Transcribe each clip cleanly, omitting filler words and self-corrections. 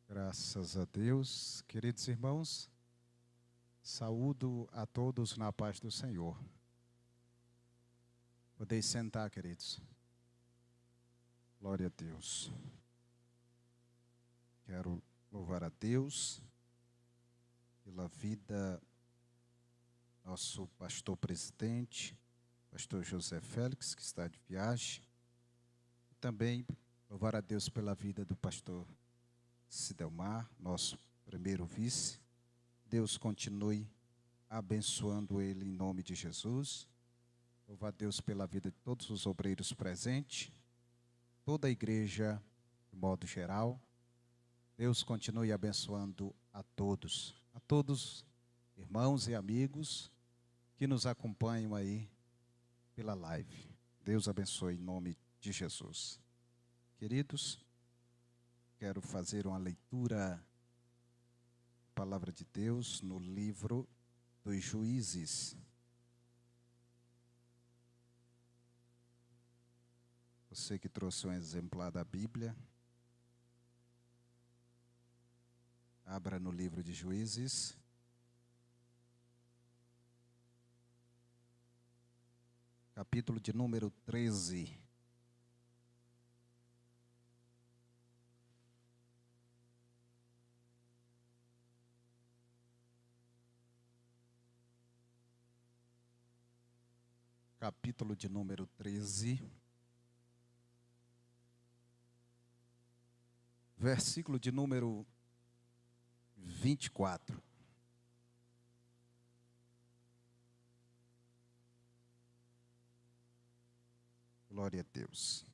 Graças a Deus, queridos irmãos, saúdo a todos na paz do Senhor. Podeis sentar, queridos. Glória a Deus. Quero louvar a Deus pela vida do nosso pastor presidente, pastor José Félix, que está de viagem. E também louvar a Deus pela vida do pastor Sidelmar, nosso primeiro vice. Deus continue abençoando ele em nome de Jesus. Louvar a Deus pela vida de todos os obreiros presentes, toda a igreja de modo geral. Deus continue abençoando a todos, irmãos e amigos que nos acompanham aí pela live. Deus abençoe em nome de Jesus. Queridos, quero fazer uma leitura da palavra de Deus no livro dos Juízes. Você que trouxe um exemplar da Bíblia, abra no livro de Juízes. Capítulo de número 13. Capítulo de número 13. Versículo de número 24. Glória a Deus.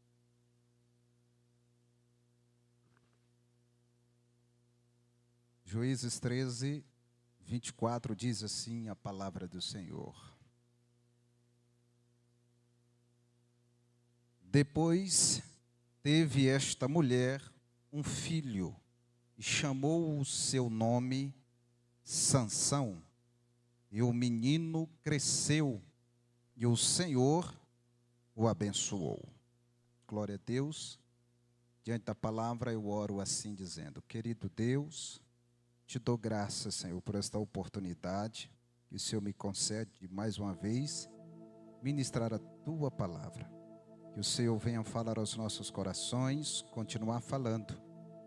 Juízes 13, 24 diz assim a palavra do Senhor. Depois teve esta mulher um filho e chamou o seu nome Sansão. E o menino cresceu e o Senhor o abençoou. Glória a Deus. Diante da palavra eu oro assim dizendo: querido Deus, te dou graças, Senhor, por esta oportunidade que o Senhor me concede mais uma vez ministrar a tua palavra. Que o Senhor venha falar aos nossos corações, continuar falando,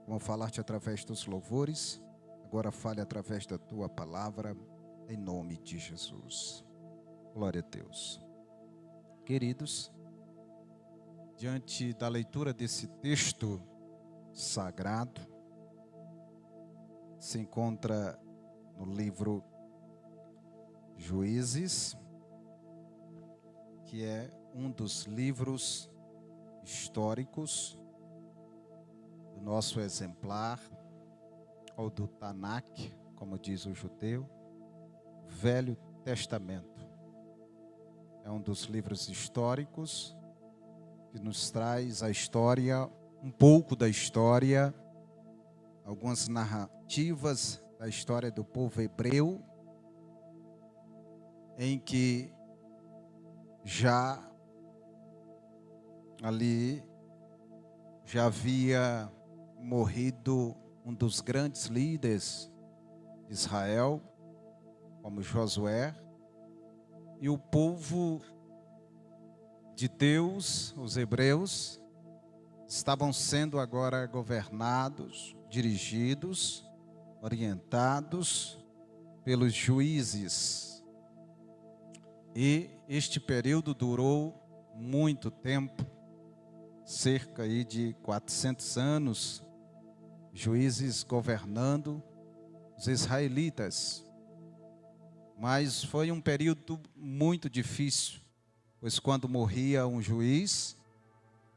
como falar-te através dos louvores, agora fale através da tua palavra, em nome de Jesus. Glória a Deus. Queridos, diante da leitura desse texto sagrado, se encontra no livro Juízes, que é um dos livros históricos do nosso exemplar, ou do Tanakh, como diz o judeu, Velho Testamento. É um dos livros históricos que nos traz a história, um pouco da história, algumas narrativas da história do povo hebreu, em que já havia morrido um dos grandes líderes de Israel, como Josué, e o povo de Deus, os hebreus, estavam sendo agora governados, dirigidos, orientados pelos juízes. E este período durou muito tempo, cerca aí de 400 anos, juízes governando os israelitas. Mas foi um período muito difícil, pois quando morria um juiz,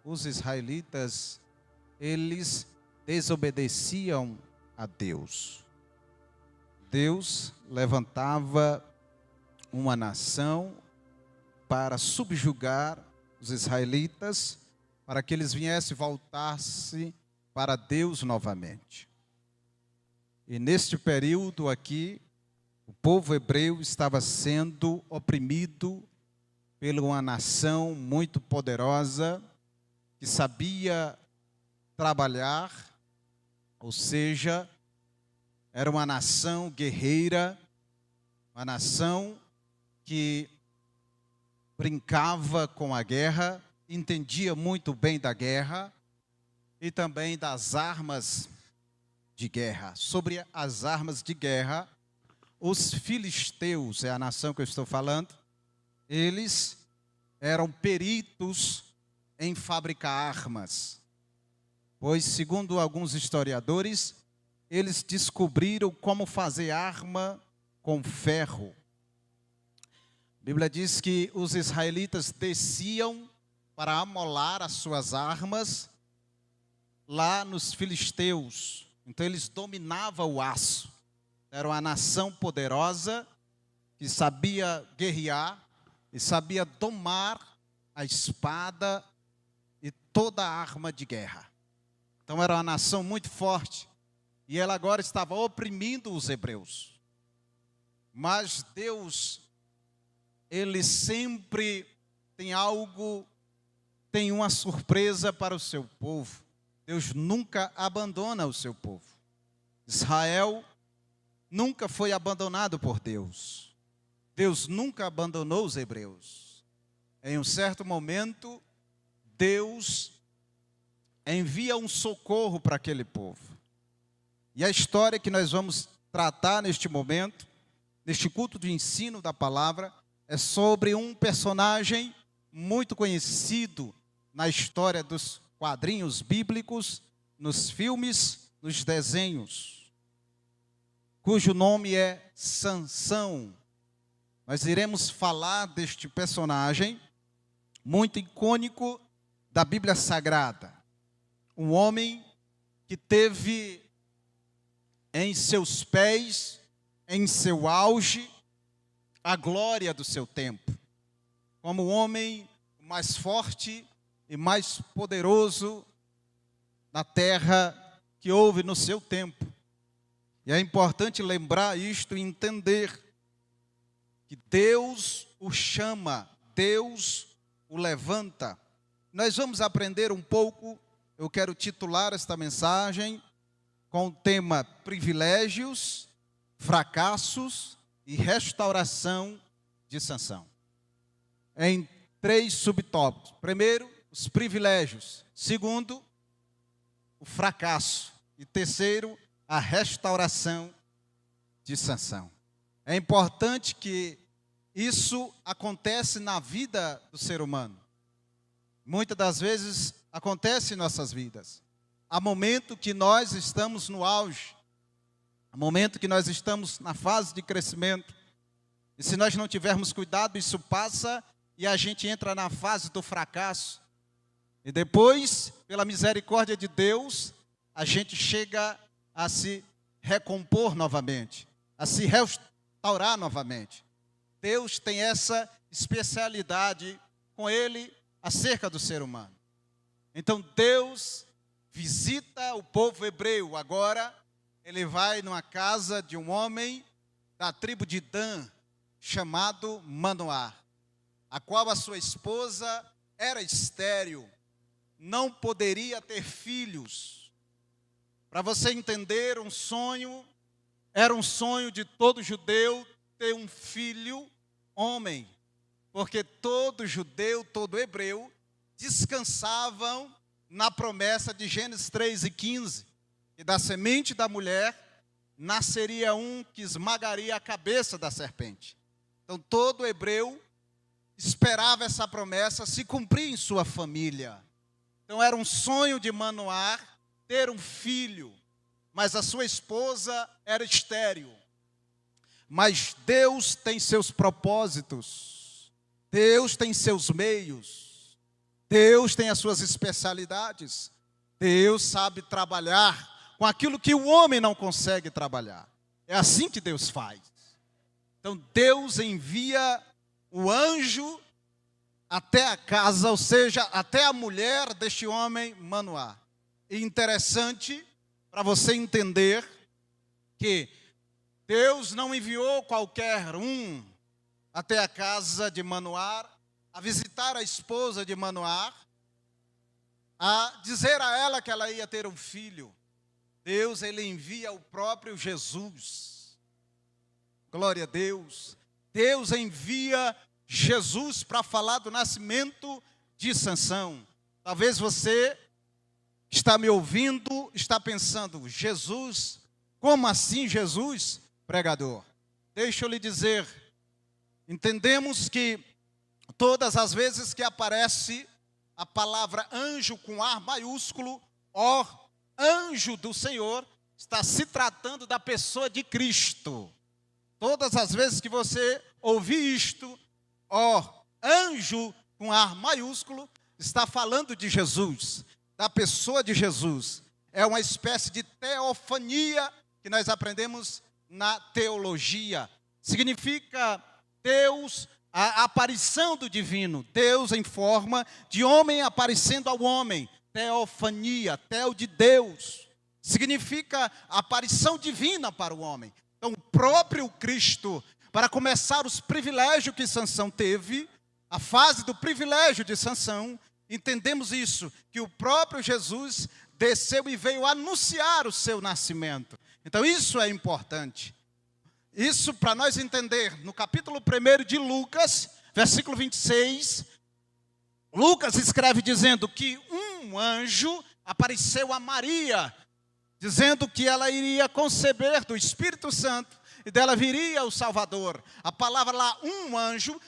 os israelitas, eles desobedeciam a Deus. Deus levantava uma nação para subjugar os israelitas, para que eles viessem voltar-se para Deus novamente. E neste período aqui, o povo hebreu estava sendo oprimido por uma nação muito poderosa, que sabia trabalhar ou seja, era uma nação guerreira, uma nação que brincava com a guerra, entendia muito bem da guerra e também das armas de guerra. Sobre as armas de guerra, os filisteus, é a nação que eu estou falando, eles eram peritos em fabricar armas, pois, segundo alguns historiadores, eles descobriram como fazer arma com ferro. A Bíblia diz que os israelitas desciam para amolar as suas armas lá nos filisteus. Então eles dominavam o aço. Era uma nação poderosa que sabia guerrear e sabia domar a espada e toda a arma de guerra. Então era uma nação muito forte e ela agora estava oprimindo os hebreus. Mas Deus, Ele sempre tem uma surpresa para o seu povo. Deus nunca abandona o seu povo. Israel nunca foi abandonado por Deus. Deus nunca abandonou os hebreus. Em um certo momento, Deus envia um socorro para aquele povo. E a história que nós vamos tratar neste momento, neste culto de ensino da palavra, é sobre um personagem muito conhecido na história dos quadrinhos bíblicos, nos filmes, nos desenhos, cujo nome é Sansão. Nós iremos falar deste personagem muito icônico da Bíblia Sagrada. Um homem que teve em seus pés, em seu auge, a glória do seu tempo. Como o homem mais forte e mais poderoso na terra que houve no seu tempo. E é importante lembrar isto e entender que Deus o chama, Deus o levanta. Nós vamos aprender um pouco, eu quero titular esta mensagem com o tema privilégios, fracassos e restauração de Sansão. Em 3 subtópicos. Primeiro, os privilégios. Segundo, o fracasso. E terceiro, a restauração de Sansão. É importante que isso acontece na vida do ser humano. Muitas das vezes acontece em nossas vidas. Há momento que nós estamos no auge. Há momento que nós estamos na fase de crescimento. E se nós não tivermos cuidado, isso passa e a gente entra na fase do fracasso. E depois, pela misericórdia de Deus, a gente chega a se recompor novamente, a se restaurar novamente. Deus tem essa especialidade com Ele acerca do ser humano. Então Deus visita o povo hebreu. Agora ele vai numa casa de um homem da tribo de Dan, chamado Manoá, a qual a sua esposa era estéril, não poderia ter filhos. Para você entender, era um sonho de todo judeu ter um filho homem, porque todo judeu, todo hebreu, descansavam na promessa de Gênesis 3:15, que da semente da mulher nasceria um que esmagaria a cabeça da serpente. Então todo hebreu esperava essa promessa se cumprir em sua família. Então era um sonho de Manoá ter um filho, mas a sua esposa era estéril. Mas Deus tem seus propósitos, Deus tem seus meios, Deus tem as suas especialidades, Deus sabe trabalhar com aquilo que o homem não consegue trabalhar. É assim que Deus faz. Então Deus envia o anjo até a casa, ou seja, até a mulher deste homem Manoá. E interessante para você entender que Deus não enviou qualquer um até a casa de Manoá, a visitar a esposa de Manoá, a dizer a ela que ela ia ter um filho. Deus, ele envia o próprio Jesus. Glória a Deus. Deus envia Jesus para falar do nascimento de Sansão. Talvez você está me ouvindo, está pensando, Jesus, como assim Jesus? Pregador, deixa eu lhe dizer, entendemos que todas as vezes que aparece a palavra anjo com A maiúsculo, ó anjo do Senhor, está se tratando da pessoa de Cristo. Todas as vezes que você ouvir isto, ó anjo com A maiúsculo, está falando de Jesus, da pessoa de Jesus. É uma espécie de teofania que nós aprendemos na teologia. Significa Deus, a aparição do divino. Deus em forma de homem aparecendo ao homem. Teofania, teo de Deus. Significa aparição divina para o homem. Então, o próprio Cristo, para começar os privilégios que Sansão teve, a fase do privilégio de Sansão, entendemos isso, que o próprio Jesus desceu e veio anunciar o seu nascimento. Então isso é importante. Isso para nós entender, no capítulo 1 de Lucas, versículo 26, Lucas escreve dizendo que um anjo apareceu a Maria, dizendo que ela iria conceber do Espírito Santo e dela viria o Salvador. A palavra lá, um anjo,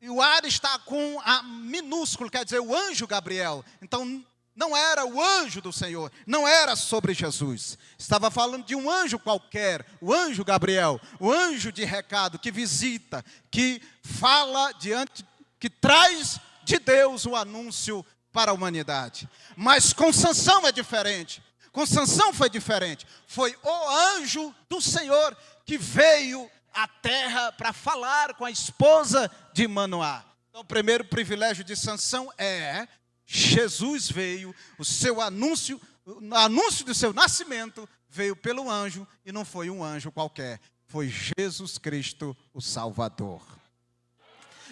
e o ar está com a minúsculo, quer dizer, o anjo Gabriel. Então, não era o anjo do Senhor, não era sobre Jesus. Estava falando de um anjo qualquer, o anjo Gabriel, o anjo de recado que visita, que fala diante, que traz de Deus o anúncio para a humanidade. Mas com Sansão é diferente. Com Sansão foi diferente. Foi o anjo do Senhor que veio à terra para falar com a esposa de Manoá. Então, o primeiro privilégio de Sansão é Jesus veio, o seu anúncio, o anúncio do seu nascimento veio pelo anjo, e não foi um anjo qualquer, foi Jesus Cristo, o Salvador.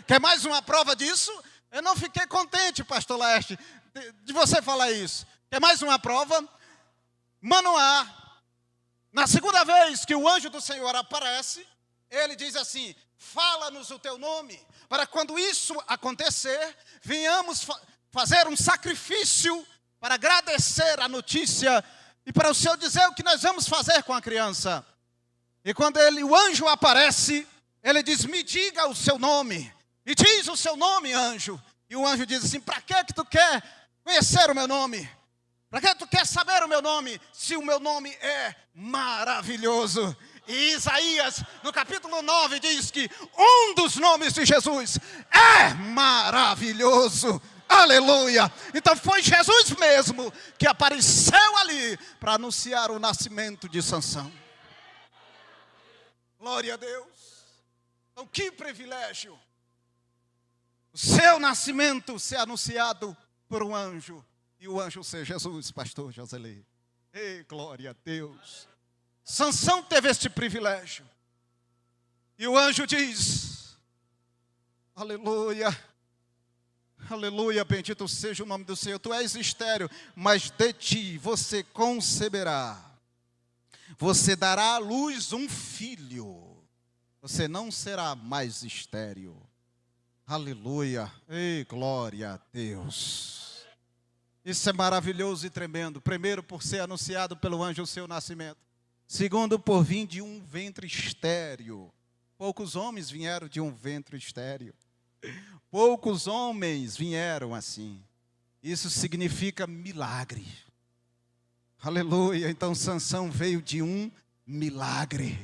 Quer mais uma prova disso? Eu não fiquei contente, pastor Laerte, de você falar isso. Quer mais uma prova? Manoá, na segunda vez que o anjo do Senhor aparece, ele diz assim: fala-nos o teu nome, para quando isso acontecer, venhamos fazer um sacrifício para agradecer a notícia e para o Senhor dizer o que nós vamos fazer com a criança. E quando o anjo aparece, ele diz: me diga o seu nome. E diz o seu nome, anjo. E o anjo diz assim: para que tu quer conhecer o meu nome? Para que tu quer saber o meu nome? Se o meu nome é maravilhoso. E Isaías, no capítulo 9, diz que um dos nomes de Jesus é maravilhoso. Aleluia! Então foi Jesus mesmo que apareceu ali para anunciar o nascimento de Sansão. Glória a Deus! Então que privilégio! O seu nascimento ser anunciado por um anjo, e o anjo ser Jesus, pastor Joselê. Ei, glória a Deus! Sansão teve este privilégio. E o anjo diz: aleluia, aleluia, bendito seja o nome do Senhor. Tu és estéril, mas de ti você conceberá. Você dará à luz um filho. Você não será mais estéril. Aleluia, ei, glória a Deus. Isso é maravilhoso e tremendo. Primeiro, por ser anunciado pelo anjo o seu nascimento. Segundo, por vir de um ventre estéril. Poucos homens vieram de um ventre estéril. Poucos homens vieram assim. Isso significa milagre. Aleluia. Então Sansão veio de um milagre.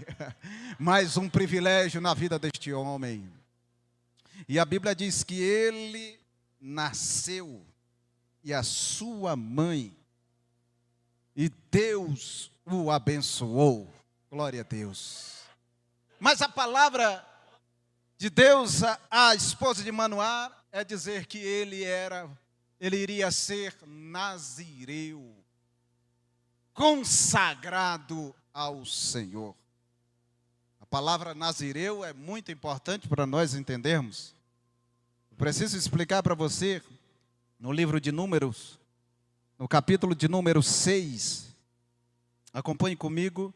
Mais um privilégio na vida deste homem. E a Bíblia diz que ele nasceu e a sua mãe, e Deus o abençoou. Glória a Deus. Mas a palavra de Deus à esposa de Manoá é dizer que ele iria ser nazireu, consagrado ao Senhor. A palavra nazireu é muito importante para nós entendermos. Eu preciso explicar para você, no livro de Números, no capítulo de número 6, Acompanhe comigo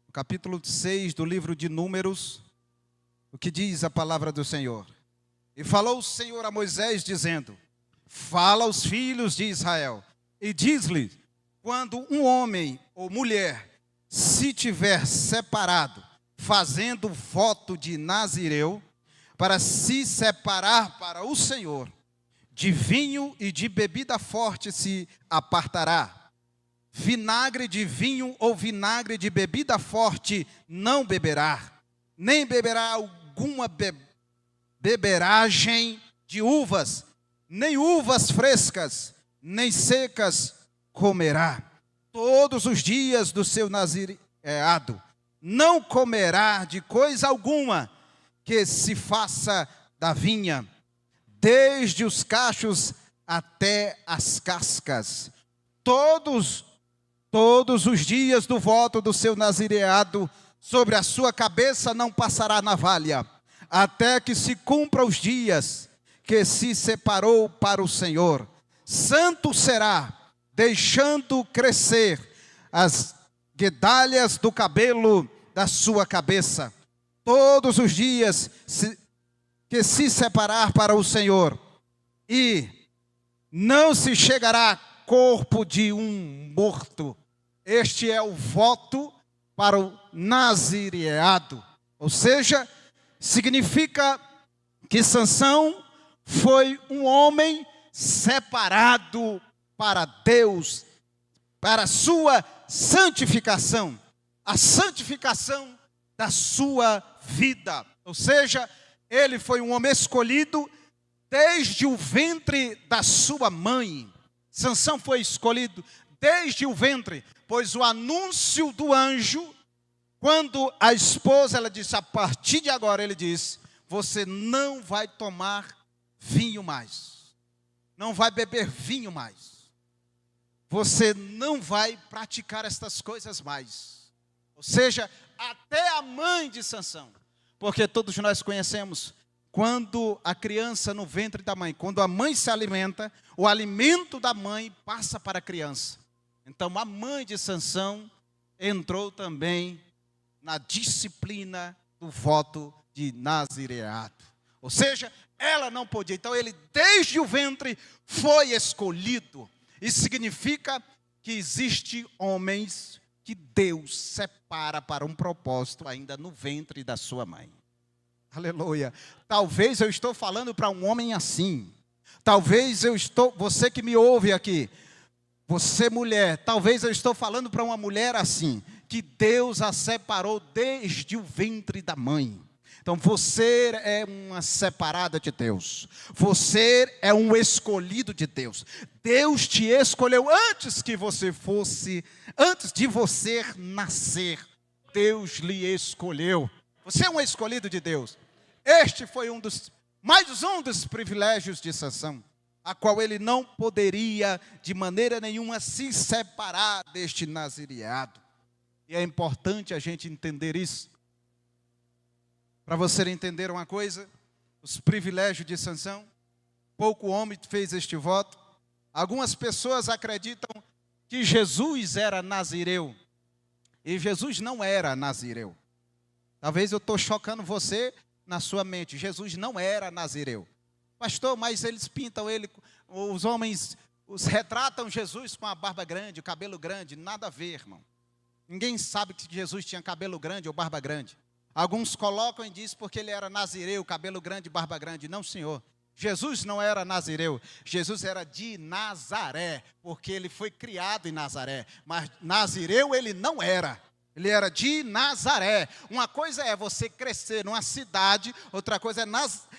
o capítulo 6 do livro de Números, o que diz a palavra do Senhor. E falou o Senhor a Moisés, dizendo: fala aos filhos de Israel e diz-lhes: quando um homem ou mulher se tiver separado, fazendo voto de Nazireu, para se separar para o Senhor, de vinho e de bebida forte se apartará. Vinagre de vinho ou vinagre de bebida forte não beberá, nem beberá alguma beberagem de uvas, nem uvas frescas, nem secas comerá. Todos os dias do seu nazireado não comerá de coisa alguma que se faça da vinha, desde os cachos até as cascas. Todos os dias do voto do seu nazireado, sobre a sua cabeça não passará navalha, até que se cumpra os dias que se separou para o Senhor. Santo será, deixando crescer as guedalhas do cabelo da sua cabeça. Todos os dias que se separar para o Senhor, e não se chegará corpo de um morto. Este é o voto para o nazireado. Ou seja, significa que Sansão foi um homem separado para Deus, para a sua santificação, a santificação da sua vida. Ou seja, ele foi um homem escolhido desde o ventre da sua mãe. Sansão foi escolhido desde o ventre, pois o anúncio do anjo, quando a esposa, ela disse: a partir de agora, ele disse: você não vai tomar vinho mais, não vai beber vinho mais, você não vai praticar estas coisas mais. Ou seja, até a mãe de Sansão, porque todos nós conhecemos, quando a criança no ventre da mãe, quando a mãe se alimenta, o alimento da mãe passa para a criança. Então a mãe de Sansão entrou também na disciplina do voto de nazireado. Ou seja, ela não podia. Então ele desde o ventre foi escolhido. Isso significa que existem homens que Deus separa para um propósito ainda no ventre da sua mãe. Aleluia. Talvez eu estou falando para um homem assim. Talvez você que me ouve aqui, você mulher, talvez eu estou falando para uma mulher assim, que Deus a separou desde o ventre da mãe. Então você é uma separada de Deus. Você é um escolhido de Deus. Deus te escolheu antes de você nascer. Deus lhe escolheu. Você é um escolhido de Deus. Este foi mais um dos privilégios de Sansão, a qual ele não poderia de maneira nenhuma se separar deste nazireado. E é importante a gente entender isso. Para você entender uma coisa, os privilégios de Sansão, pouco homem fez este voto. Algumas pessoas acreditam que Jesus era nazireu, e Jesus não era nazireu. Talvez eu estou chocando você na sua mente. Jesus não era nazireu. Pastor, mas eles pintam ele, os homens retratam Jesus com a barba grande, o cabelo grande. Nada a ver, irmão. Ninguém sabe que Jesus tinha cabelo grande ou barba grande. Alguns colocam e dizem porque ele era nazireu, cabelo grande, barba grande. Não, senhor. Jesus não era nazireu. Jesus era de Nazaré, porque ele foi criado em Nazaré. Mas nazireu ele não era. Ele era de Nazaré. Uma coisa é você crescer numa cidade, outra coisa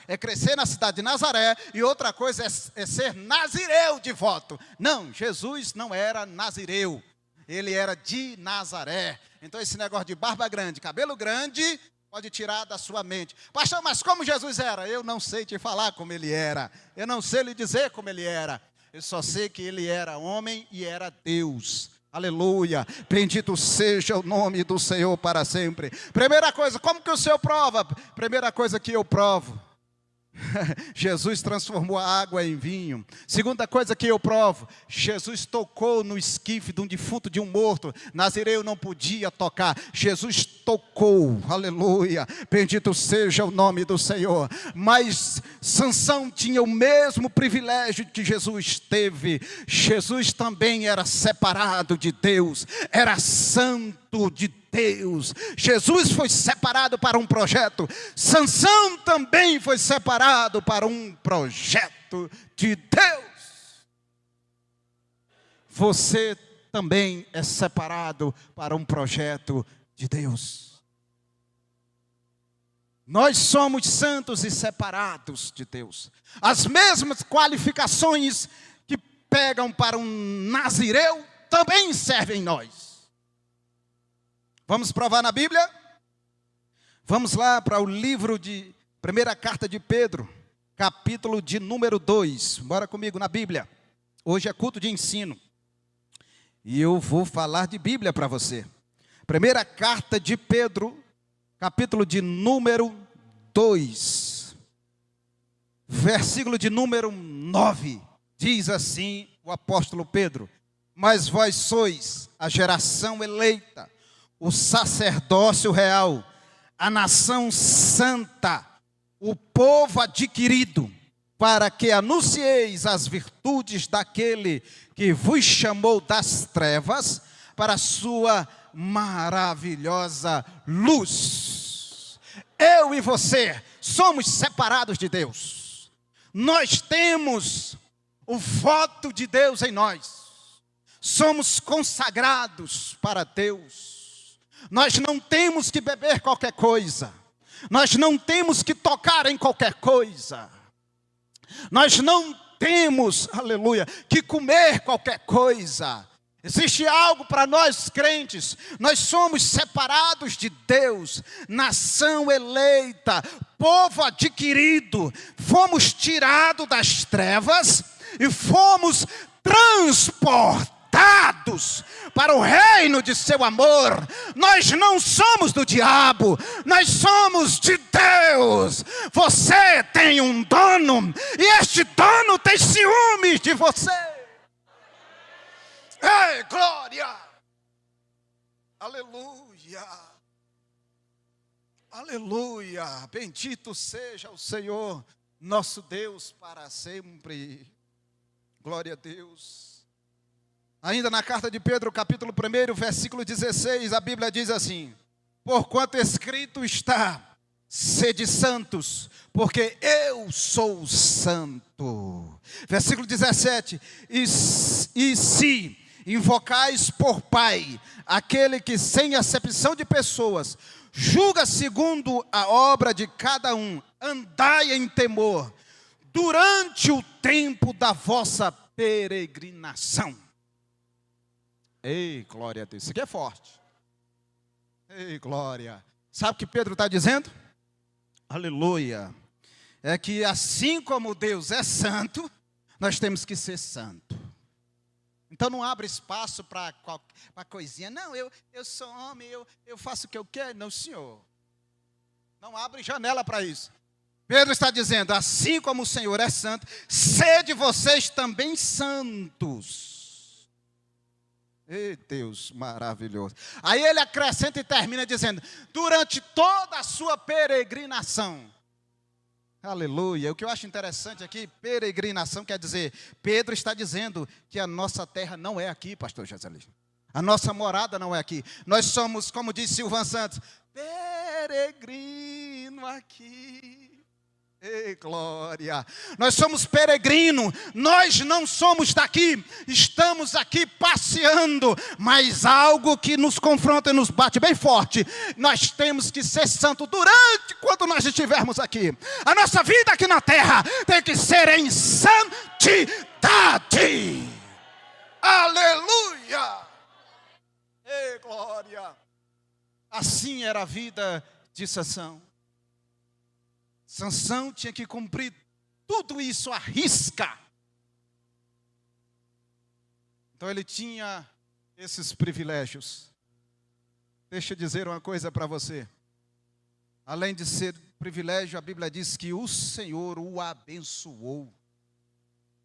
é crescer na cidade de Nazaré, e outra coisa é ser nazireu de voto. Não, Jesus não era nazireu. Ele era de Nazaré. Então esse negócio de barba grande, cabelo grande, pode tirar da sua mente. Pastor, mas como Jesus era? Eu não sei te falar como ele era. Eu não sei lhe dizer como ele era. Eu só sei que ele era homem e era Deus. Aleluia, bendito seja o nome do Senhor para sempre. Primeira coisa, como que o Senhor prova? Primeira coisa que eu provo, Jesus transformou a água em vinho. Segunda coisa que eu provo, Jesus tocou no esquife de um defunto, de um morto. Nazireu não podia tocar, Jesus tocou, aleluia, bendito seja o nome do Senhor. Mas Sansão tinha o mesmo privilégio que Jesus teve. Jesus também era separado de Deus, era santo de Deus. Jesus foi separado para um projeto. Sansão também foi separado para um projeto de Deus. Você também é separado para um projeto de Deus. Nós somos santos e separados de Deus. As mesmas qualificações que pegam para um nazireu também servem em nós. Vamos provar na Bíblia? Vamos lá para o livro de primeira carta de Pedro, capítulo de número 2. Bora comigo na Bíblia. Hoje é culto de ensino. E eu vou falar de Bíblia para você. Primeira carta de Pedro, capítulo de número 2. Versículo de número 9. Diz assim o apóstolo Pedro: mas vós sois a geração eleita, o sacerdócio real, a nação santa, o povo adquirido, para que anuncieis as virtudes daquele que vos chamou das trevas para a sua maravilhosa luz. Eu e você somos separados de Deus. Nós temos o voto de Deus em nós. Somos consagrados para Deus. Nós não temos que beber qualquer coisa. Nós não temos que tocar em qualquer coisa. Nós não temos, aleluia, que comer qualquer coisa. Existe algo para nós crentes. Nós somos separados de Deus, nação eleita, povo adquirido. Fomos tirados das trevas e fomos transportados para o reino de seu amor. Nós não somos do diabo, nós somos de Deus. Você tem um dono e este dono tem ciúmes de você. Ei, glória! Aleluia! Aleluia! Bendito seja o Senhor, nosso Deus, para sempre. Glória a Deus. Ainda na carta de Pedro, capítulo 1, versículo 16, a Bíblia diz assim: porquanto escrito está, sede santos, porque eu sou santo. Versículo 17, e se invocais por Pai, aquele que sem acepção de pessoas, julga segundo a obra de cada um, andai em temor, durante o tempo da vossa peregrinação. Ei, glória a Deus, isso aqui é forte. Ei, glória. Sabe o que Pedro está dizendo? Aleluia. É que assim como Deus é santo, nós temos que ser santo. Então não abre espaço para coisinha. Não, eu sou homem, eu faço o que eu quero. Não, senhor. Não abre janela para isso. Pedro está dizendo, assim como o Senhor é santo, sede vocês também santos. Ei, Deus maravilhoso. Aí ele acrescenta e termina dizendo, durante toda a sua peregrinação. Aleluia. O que eu acho interessante aqui, peregrinação quer dizer, Pedro está dizendo que a nossa terra não é aqui, pastor Joselino. A nossa morada não é aqui. Nós somos, como disse Silvan Santos, peregrino aqui. Ei, glória. Nós somos peregrinos, nós não somos daqui, estamos aqui passeando, mas algo que nos confronta e nos bate bem forte, nós temos que ser santo durante quando nós estivermos aqui. A nossa vida aqui na terra tem que ser em santidade. Aleluia. Ei, glória. Assim era a vida de Sansão. Sansão tinha que cumprir tudo isso à risca. Então ele tinha esses privilégios. Deixa eu dizer uma coisa para você. além de ser privilégio, a Bíblia diz que o Senhor o abençoou.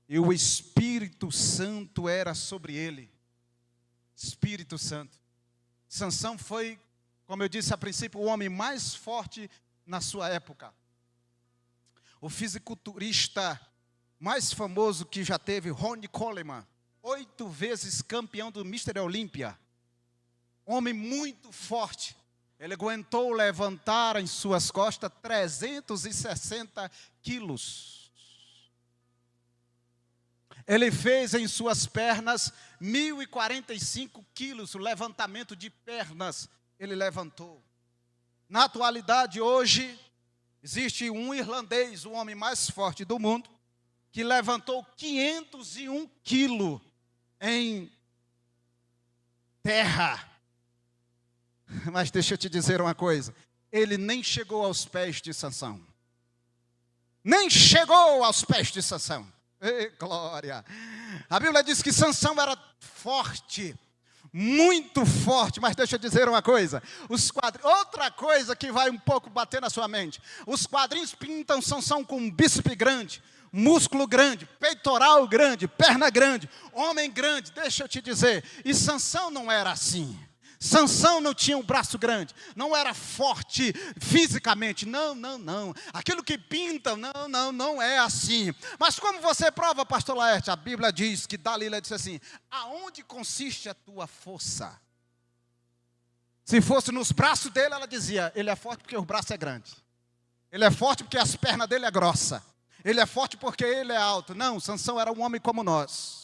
E o Espírito Santo era sobre ele. Espírito Santo. Sansão foi, como eu disse a princípio, o homem mais forte na sua época. O fisiculturista mais famoso que já teve, Ronnie Coleman, 8 vezes campeão do Mr. Olímpia. Homem muito forte. Ele aguentou levantar em suas costas 360 quilos. Ele fez em suas pernas 1.045 quilos, o levantamento de pernas ele levantou. Na atualidade, hoje, existe um irlandês, o homem mais forte do mundo, que levantou 501 quilos em terra. Mas deixa eu te dizer uma coisa, ele nem chegou aos pés de Sansão. Nem chegou aos pés de Sansão. Ei, glória! A Bíblia diz que Sansão era forte, muito forte, mas deixa eu dizer uma coisa, outra coisa que vai um pouco bater na sua mente, os quadrinhos pintam Sansão com um bíceps grande, músculo grande, peitoral grande, perna grande, homem grande, deixa eu te dizer, e Sansão não era assim. Sansão não tinha um braço grande, não era forte fisicamente, não. Aquilo que pintam, não é assim. Mas como você prova, pastor Laerte? A Bíblia diz que Dalila disse assim, aonde consiste a tua força? Se fosse nos braços dele, ela dizia, ele é forte porque o braço é grande. Ele é forte porque as pernas dele é grossa. Ele é forte porque ele é alto. Não, Sansão era um homem como nós.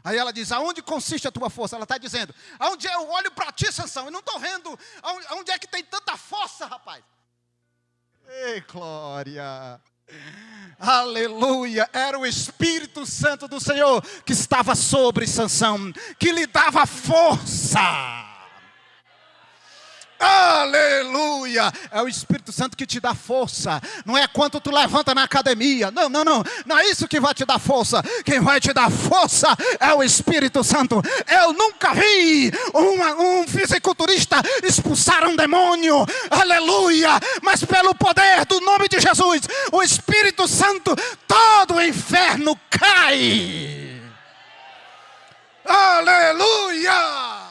Aí ela diz, aonde consiste a tua força? Ela está dizendo, aonde eu olho para ti, Sansão, eu não estou vendo, aonde é que tem tanta força, rapaz? Ei, glória, aleluia, era o Espírito Santo do Senhor que estava sobre Sansão, que lhe dava força. Aleluia, é o Espírito Santo que te dá força, não é quanto tu levanta na academia, não é isso que vai te dar força, quem vai te dar força é o Espírito Santo. Eu nunca vi um fisiculturista expulsar um demônio, aleluia, mas pelo poder do nome de Jesus, o Espírito Santo, todo o inferno cai, aleluia.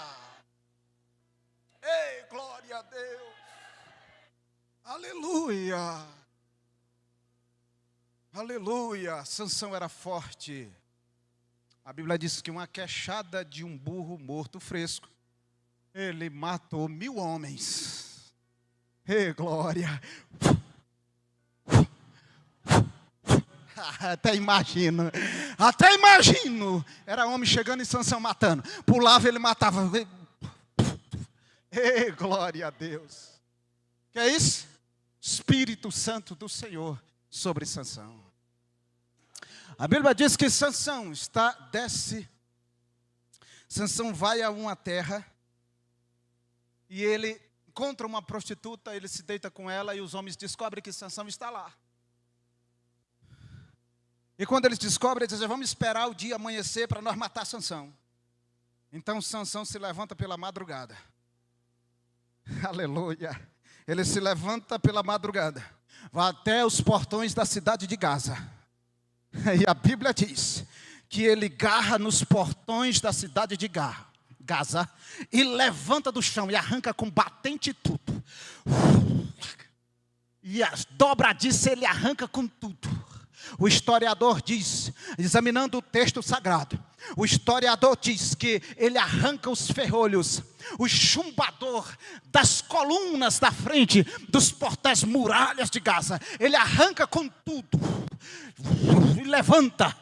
Ei, glória a Deus. Aleluia. Aleluia. Sansão era forte. A Bíblia diz que uma queixada de um burro morto fresco, ele matou 1.000 homens. Ei, glória. Até imagino. Era homem chegando em Sansão matando. Pulava, ele matava. Ei, glória a Deus. Que é isso? Espírito Santo do Senhor sobre Sansão. A Bíblia diz que Sansão desce. Sansão vai a uma terra e ele encontra uma prostituta, ele se deita com ela e os homens descobrem que Sansão está lá. E quando eles descobrem, eles dizem, vamos esperar o dia amanhecer para nós matar Sansão. Então Sansão se levanta pela madrugada. Aleluia. Ele se levanta pela madrugada, vai até os portões da cidade de Gaza. E a Bíblia diz que ele garra nos portões da cidade de Gaza e levanta do chão e arranca com batente e tudo. E as dobradiças ele arranca com tudo. O historiador diz, examinando o texto sagrado, o historiador diz que ele arranca os ferrolhos, o chumbador das colunas da frente dos portais muralhas de Gaza. Ele arranca com tudo e levanta.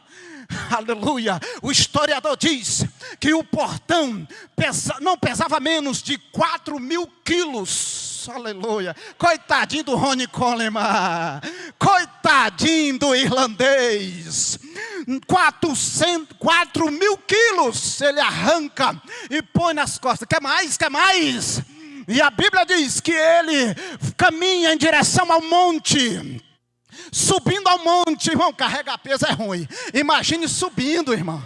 Aleluia. O historiador diz que o portão não pesava menos de 4.000 quilos. Aleluia. Coitadinho do Ronnie Coleman. Coitadinho do irlandês. 4.000 quilos ele arranca e põe nas costas. Quer mais? Quer mais? E a Bíblia diz que ele caminha em direção ao monte. subindo ao monte, irmão. Carregar peso é ruim. Imagine subindo, irmão.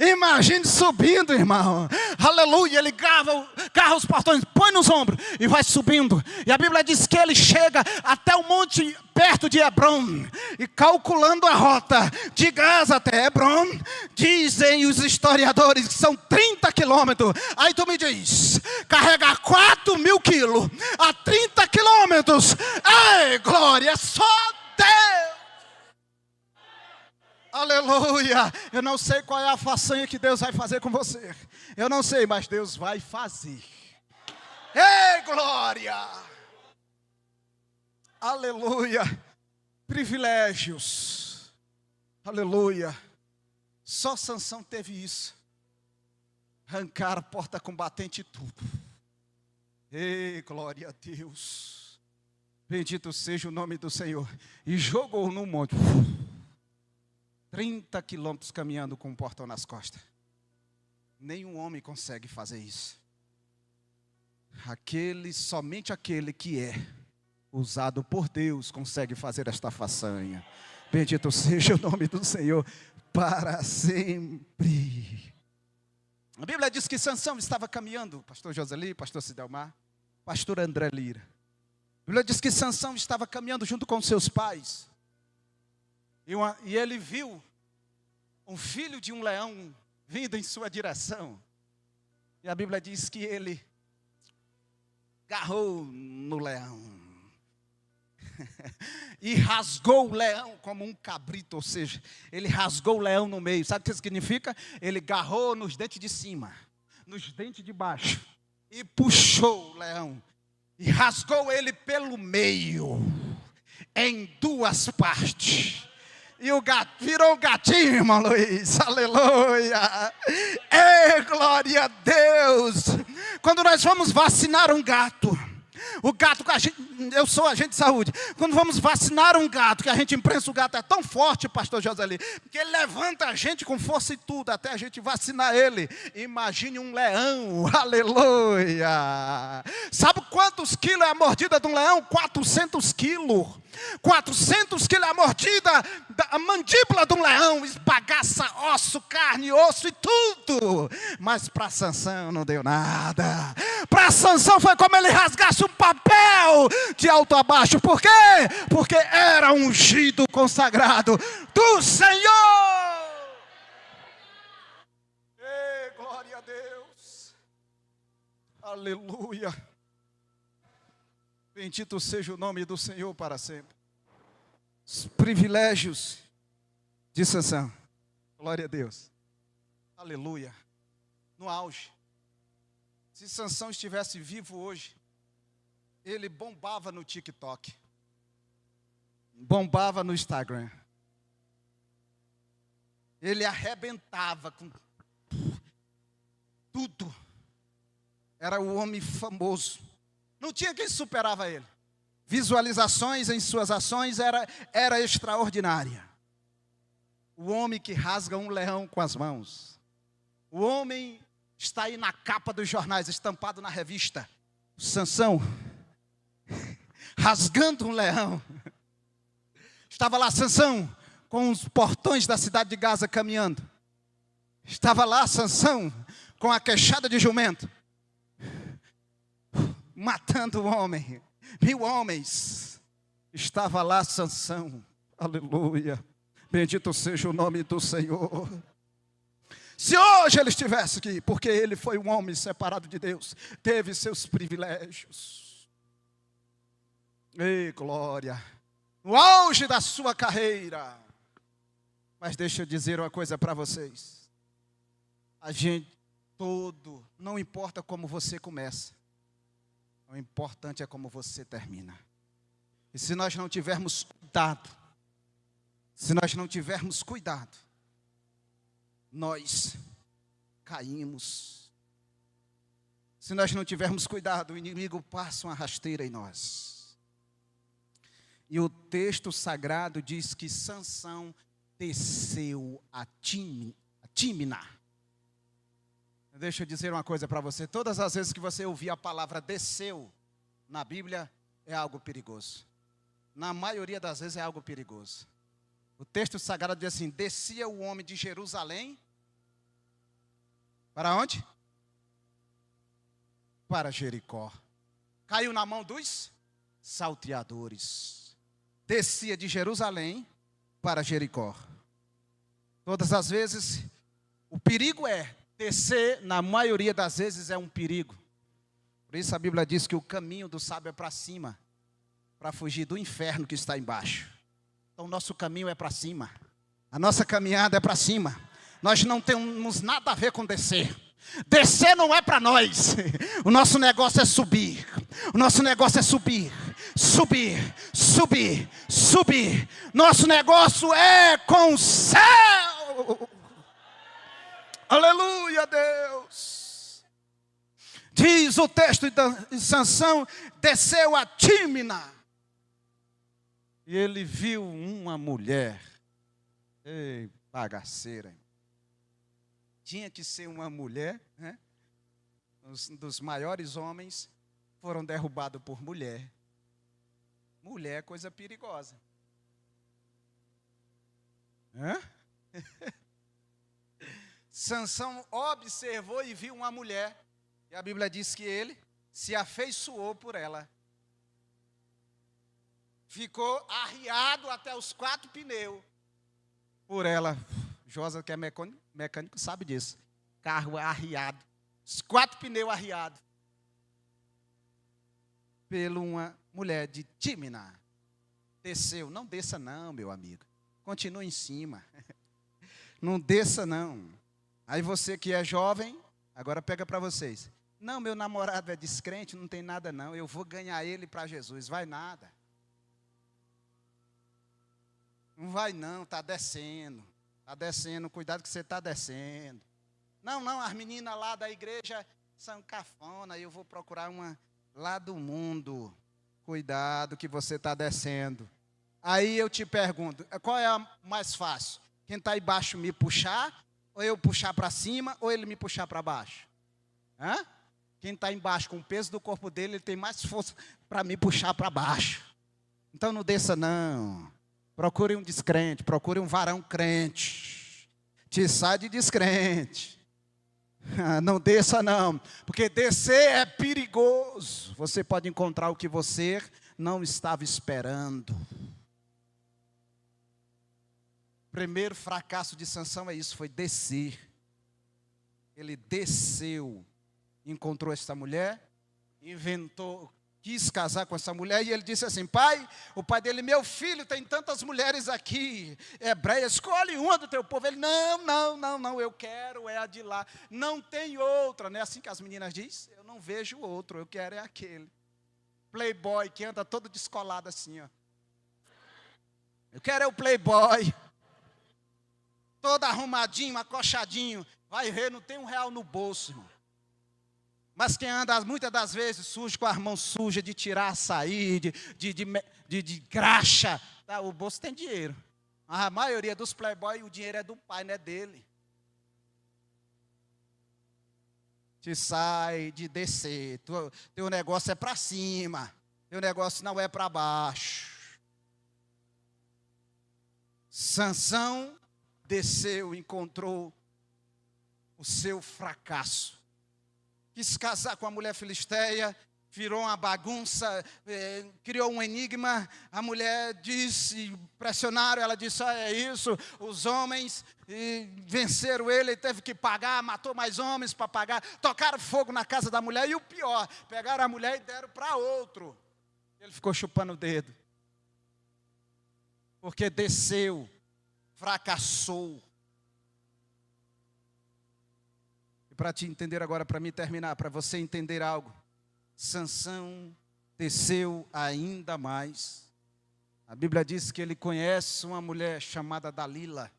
Imagine subindo, irmão. Aleluia. Ele garra os portões, põe nos ombros e vai subindo. E a Bíblia diz que ele chega até o monte perto de Hebron. E calculando a rota de Gaza até Hebron, dizem os historiadores que são 30 quilômetros. Aí tu me diz, carregar 4.000 quilos a 30 quilômetros. Ei, glória, é só Deus. Aleluia. Eu não sei qual é a façanha que Deus vai fazer com você. Eu não sei, mas Deus vai fazer. Ei, glória. Aleluia. Privilégios. Aleluia. Só Sansão teve isso. Arrancar a porta combatente e tudo. Ei, glória a Deus. Bendito seja o nome do Senhor. E jogou no monte. 30 quilômetros caminhando com um portão nas costas. Nenhum homem consegue fazer isso. Somente aquele que é usado por Deus consegue fazer esta façanha. Bendito seja o nome do Senhor para sempre. A Bíblia diz que Sansão estava caminhando, pastor Joseli, pastor Cidelmar, pastor André Lira. A Bíblia diz que Sansão estava caminhando junto com seus pais. E ele viu um filho de um leão vindo em sua direção. E a Bíblia diz que ele agarrou no leão. E rasgou o leão como um cabrito, ou seja, ele rasgou o leão no meio. Sabe o que isso significa? Ele agarrou nos dentes de cima, nos dentes de baixo, e puxou o leão, e rasgou ele pelo meio, em duas partes. E o gato virou um gatinho, irmão Luiz, aleluia. Ei, glória a Deus. Quando nós vamos vacinar um gato, o gato, eu sou agente de saúde. Quando vamos vacinar um gato, que a gente imprensa o gato, é tão forte, pastor Joseli, que ele levanta a gente com força e tudo, até a gente vacinar ele. Imagine um leão, aleluia. Sabe quantos quilos é a mordida de um leão? 400 quilos. 400 quilos é a mordida, a mandíbula de um leão, esbagaça osso, carne, osso e tudo. Mas para Sansão não deu nada. Para Sansão foi como ele rasgasse um papel de alto a baixo. Por quê? Porque era ungido, consagrado do Senhor. Ei, glória a Deus. Aleluia. Bendito seja o nome do Senhor para sempre. Os privilégios de Sansão. Glória a Deus. Aleluia. No auge. Se Sansão estivesse vivo hoje, ele bombava no TikTok. Bombava no Instagram. Ele arrebentava com tudo. Era o homem famoso. Não tinha quem superava ele. Visualizações em suas ações era extraordinária. O homem que rasga um leão com as mãos. O homem está aí na capa dos jornais, estampado na revista. Sansão, rasgando um leão. Estava lá Sansão, com os portões da cidade de Gaza caminhando. Estava lá Sansão, com a queixada de jumento, matando o homem, 1000 homens. Estava lá Sansão, aleluia, bendito seja o nome do Senhor. Se hoje ele estivesse aqui, porque ele foi um homem separado de Deus, teve seus privilégios. Ei, glória, no auge da sua carreira. Mas deixa eu dizer uma coisa para vocês. A gente não importa como você começa, o importante é como você termina. E se nós não tivermos cuidado, nós caímos. Se nós não tivermos cuidado, o inimigo passa uma rasteira em nós. E o texto sagrado diz que Sansão desceu a Tímina. Deixa eu dizer uma coisa para você. Todas as vezes que você ouvir a palavra desceu na Bíblia, é algo perigoso. na maioria das vezes, é algo perigoso. O texto sagrado diz assim: descia o homem de Jerusalém. Para onde? Para Jericó. Caiu na mão dos salteadores. Descia de Jerusalém para Jericó. Todas as vezes, o perigo é descer, na maioria das vezes é um perigo. Por isso a Bíblia diz que o caminho do sábio é para cima, para fugir do inferno que está embaixo. Então o nosso caminho é para cima. A nossa caminhada é para cima. Nós não temos nada a ver com descer. Descer não é para nós. O nosso negócio é subir. O nosso negócio é subir. Subir, subir, subir. Nosso negócio é com o céu. Aleluia, Deus. Diz o texto de Sansão: desceu a Tímina. E ele viu uma mulher. Ei, bagaceira. Tinha que ser uma mulher, né? Os dos maiores homens foram derrubados por mulher. Mulher é coisa perigosa. Hã? Sansão observou e viu uma mulher. E a Bíblia diz que ele se afeiçoou por ela. Ficou arriado até os 4 pneus por ela. Josa, que é mecânico, sabe disso. Carro arriado. Os 4 pneus arriados. Pela uma mulher de Tímina. Desceu. Não desça não, meu amigo. Continue em cima. Não desça não. Aí você que é jovem, agora pega para vocês. Não, meu namorado é descrente, não tem nada não. Eu vou ganhar ele para Jesus. Vai nada. Não vai não, está descendo. Está descendo, cuidado que você está descendo. Não, as meninas lá da igreja são cafona, eu vou procurar uma lá do mundo. Cuidado que você está descendo. Aí eu te pergunto, qual é a mais fácil? Quem está embaixo me puxar, ou eu puxar para cima, ou ele me puxar para baixo? Hã? Quem está embaixo com o peso do corpo dele, ele tem mais força para me puxar para baixo. Então não desça não. Procure um descrente, procure um varão crente. Te sai de descrente. Não desça não, porque descer é perigoso. Você pode encontrar o que você não estava esperando. O primeiro fracasso de Sansão é isso, foi descer. Ele desceu, encontrou essa mulher, inventou, quis casar com essa mulher, e ele disse assim: pai, o pai dele, meu filho, tem tantas mulheres aqui, hebreia, escolhe uma do teu povo. Ele, não, eu quero é a de lá, não tem outra, não é assim que as meninas dizem? Eu não vejo outro, eu quero é aquele. Playboy, que anda todo descolado assim, ó. Eu quero é o playboy, todo arrumadinho, acochadinho, vai ver, não tem R$1 no bolso, irmão. Mas quem anda muitas das vezes sujo, com as mãos sujas, de tirar açaí, de graxa, tá? O bolso tem dinheiro. A maioria dos playboys, o dinheiro é do pai, não é dele. Te sai de descer, teu negócio é para cima, teu negócio não é para baixo. Sansão desceu, encontrou o seu fracasso. Quis casar com a mulher filisteia, virou uma bagunça, criou um enigma. A mulher disse, pressionaram, ela disse: é isso, os homens venceram ele teve que pagar, matou mais homens para pagar, tocaram fogo na casa da mulher, e o pior, pegaram a mulher e deram para outro. Ele ficou chupando o dedo, porque desceu, fracassou. E para te entender agora, para mim terminar, para você entender algo, Sansão desceu ainda mais. A Bíblia diz que ele conhece uma mulher chamada Dalila,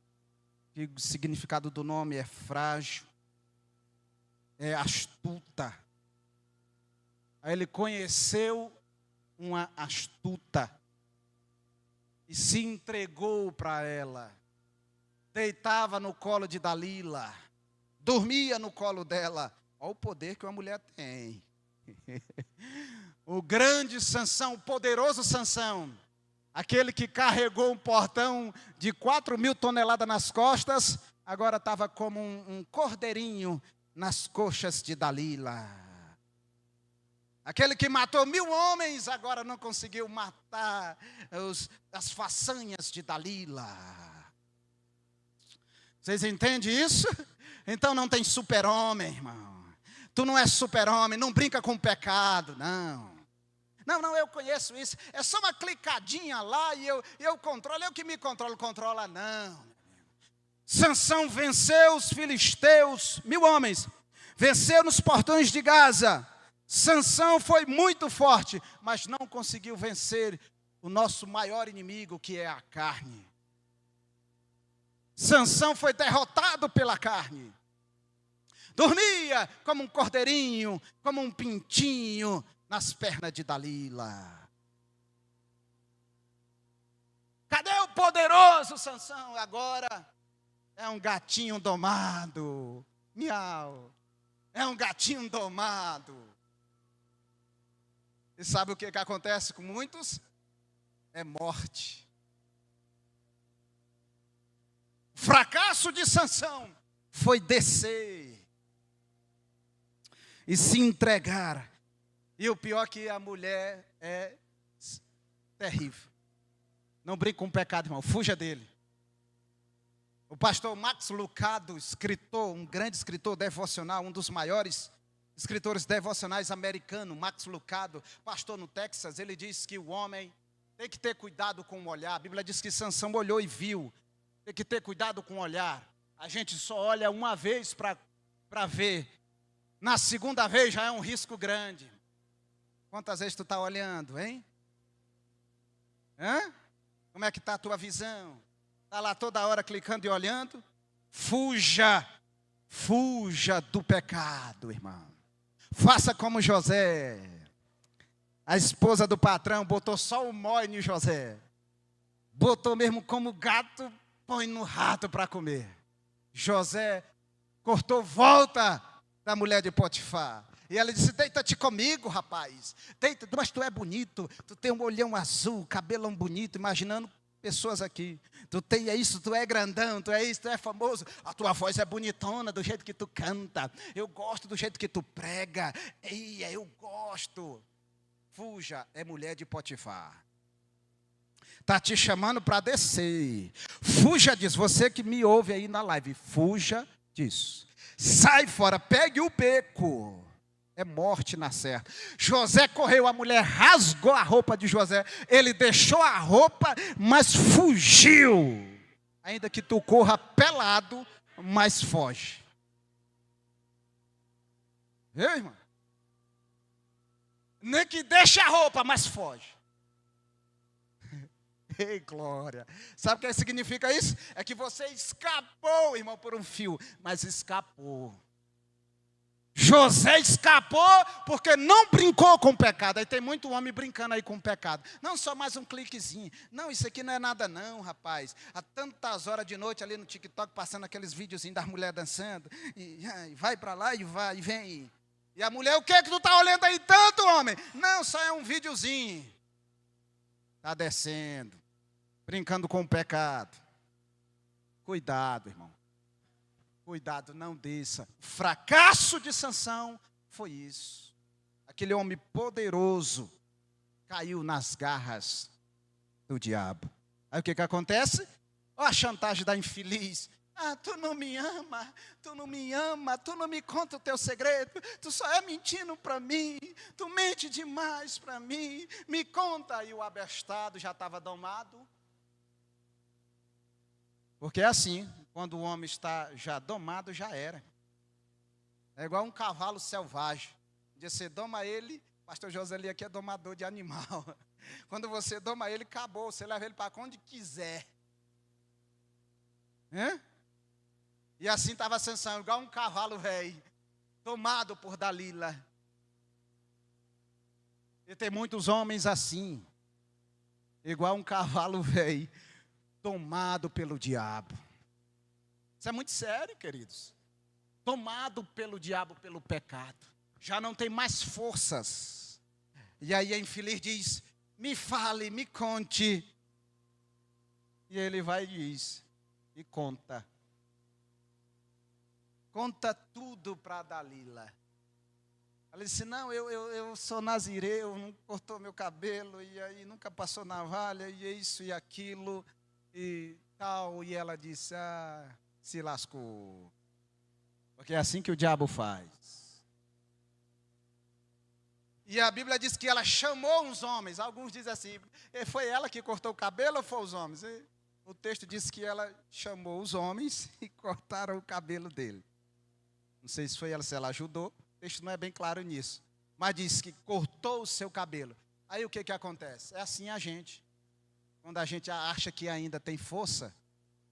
que o significado do nome é frágil, é astuta. Aí ele conheceu uma astuta e se entregou para ela. Deitava no colo de Dalila, dormia no colo dela. Olha o poder que uma mulher tem. O grande Sansão, o poderoso Sansão. Aquele que carregou um portão de 4.000 toneladas nas costas, agora estava como um cordeirinho nas coxas de Dalila. Aquele que matou 1.000 homens, agora não conseguiu matar as façanhas de Dalila. Vocês entendem isso? Então não tem super-homem, irmão. Tu não és super-homem, não brinca com o pecado, não. Não, eu conheço isso. É só uma clicadinha lá e eu controlo. Eu que me controlo, controla não. Sansão venceu os filisteus, 1.000 homens. Venceu nos portões de Gaza. Sansão foi muito forte, mas não conseguiu vencer o nosso maior inimigo, que é a carne. Sansão foi derrotado pela carne. Dormia como um cordeirinho, como um pintinho, nas pernas de Dalila. Cadê o poderoso Sansão? Agora é um gatinho domado. Miau. É um gatinho domado. E sabe o que acontece com muitos? É morte. O fracasso de Sansão foi descer e se entregar. E o pior é que a mulher é terrível. Não brinque com o pecado, irmão. Fuja dele. O pastor Max Lucado, escritor, um grande escritor devocional, um dos maiores escritores devocionais americanos, Max Lucado, pastor no Texas, ele diz que o homem tem que ter cuidado com o olhar. A Bíblia diz que Sansão olhou e viu. Tem que ter cuidado com o olhar. A gente só olha uma vez para ver. Na segunda vez já é um risco grande. Quantas vezes tu está olhando, hein? Hã? Como é que está a tua visão? Está lá toda hora clicando e olhando? Fuja do pecado, irmão. Faça como José. A esposa do patrão botou só o mói em José. Botou mesmo como gato, põe no rato para comer. José cortou volta da mulher de Potifar. E ela disse, deita-te comigo, rapaz. Deita, mas tu é bonito. Tu tem um olhão azul, cabelão bonito. Imaginando pessoas aqui. Tu tem isso, tu é grandão, tu é isso, tu é famoso. A tua voz é bonitona do jeito que tu canta. Eu gosto do jeito que tu prega. Eia, eu gosto. Fuja, é mulher de Potifar. Está te chamando para descer. Fuja disso. Você que me ouve aí na live, fuja disso. Sai fora, pegue o beco. É morte na certa. José correu, a mulher rasgou a roupa de José. Ele deixou a roupa, mas fugiu. Ainda que tu corra pelado, mas foge. Viu, irmão? Nem que deixe a roupa, mas foge. Ei, glória. Sabe o que significa isso? É que você escapou, irmão, por um fio, mas escapou. José escapou porque não brincou com o pecado. Aí tem muito homem brincando aí com o pecado. Não, só mais um cliquezinho. Não, isso aqui não é nada não, rapaz. Há tantas horas de noite ali no TikTok, passando aqueles videozinhos das mulheres dançando. E vai para lá e vai e vem. E a mulher, o que é que tu está olhando aí tanto, homem? Não, só é um videozinho. Está descendo. Brincando com o pecado. Cuidado, irmão. Cuidado, não desça. O fracasso de Sansão foi isso. Aquele homem poderoso caiu nas garras do diabo. Aí o que acontece? Olha a chantagem da infeliz. Ah, tu não me ama, tu não me ama, tu não me conta o teu segredo, tu só é mentindo para mim, tu mente demais para mim, me conta. E o abestado já estava domado. Porque é assim, quando o homem está já domado, já era. É igual um cavalo selvagem. Você doma ele, pastor José ali aqui é domador de animal. Quando você doma ele, acabou, você leva ele para onde quiser. E assim estava Sansão, igual um cavalo velho, tomado por Dalila. E tem muitos homens assim, igual um cavalo velho, tomado pelo diabo. Isso é muito sério, queridos. Tomado pelo diabo, pelo pecado. Já não tem mais forças. E aí a infeliz diz, me fale, me conte, E ele vai e diz, e conta tudo para Dalila. Ela disse, não, eu sou nazireu, não cortou meu cabelo, e aí nunca passou navalha, e isso e aquilo, e tal. E ela disse, se lascou. Porque é assim que o diabo faz. E a Bíblia diz que ela chamou uns homens. Alguns dizem assim, foi ela que cortou o cabelo ou foi os homens? E o texto diz que ela chamou os homens e cortaram o cabelo dele. Não sei se foi ela, se ela ajudou. O texto não é bem claro nisso. Mas diz que cortou o seu cabelo. Aí o que acontece? É assim a gente. Quando a gente acha que ainda tem força,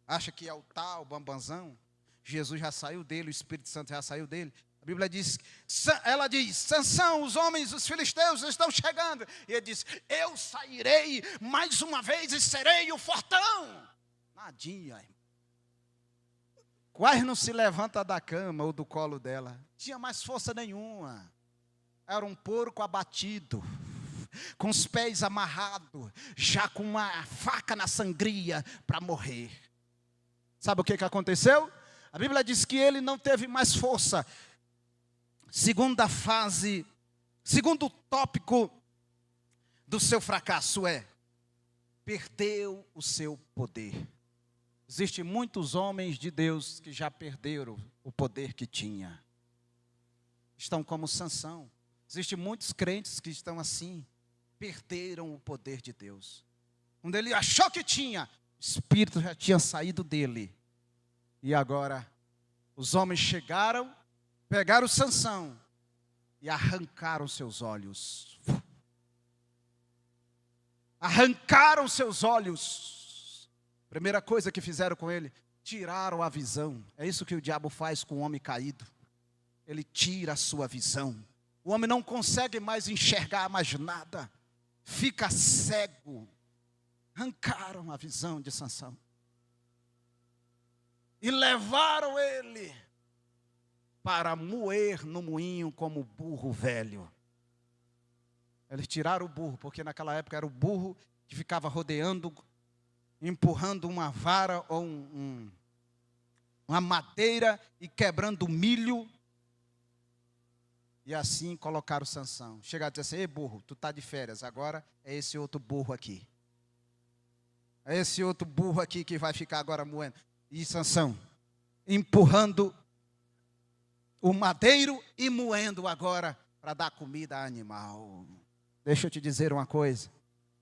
acha que é o tal, bambanzão, Jesus já saiu dele, o Espírito Santo já saiu dele. A Bíblia diz, ela diz, Sansão, os homens, os filisteus estão chegando. E ele diz, eu sairei mais uma vez e serei o fortão. Nadinha, irmão. Quase não se levanta da cama ou do colo dela. Não tinha mais força nenhuma. Era um porco abatido, com os pés amarrados, já com uma faca na sangria para morrer. Sabe o que aconteceu? A Bíblia diz que ele não teve mais força. Segunda fase, segundo tópico do seu fracasso é, perdeu o seu poder. Existem muitos homens de Deus que já perderam o poder que tinha. Estão como Sansão. Existem muitos crentes que estão assim, perderam o poder de Deus. Quando ele achou que tinha, o Espírito já tinha saído dele. E agora, os homens chegaram, pegaram Sansão e arrancaram seus olhos. Arrancaram seus olhos. Primeira coisa que fizeram com ele, tiraram a visão. É isso que o diabo faz com o homem caído. Ele tira a sua visão. O homem não consegue mais enxergar mais nada. Fica cego. Arrancaram a visão de Sansão. E levaram ele para moer no moinho como burro velho. Eles tiraram o burro, porque naquela época era o burro que ficava rodeando, empurrando uma vara ou uma madeira e quebrando milho. E assim colocaram Sansão. Chegaram e disseram assim, ei burro, tu está de férias, agora é esse outro burro aqui. É esse outro burro aqui que vai ficar agora moendo. E Sansão, empurrando o madeiro e moendo agora para dar comida a animal. Deixa eu te dizer uma coisa.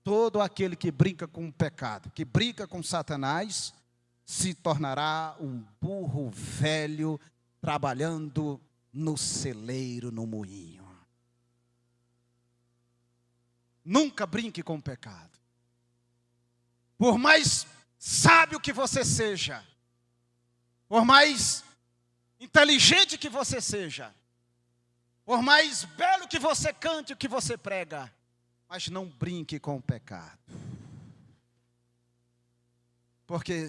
Todo aquele que brinca com o pecado, que brinca com Satanás, se tornará um burro velho trabalhando no celeiro, no moinho. Nunca brinque com o pecado. Por mais sábio que você seja, por mais inteligente que você seja, por mais belo que você cante, o que você prega, mas não brinque com o pecado. Porque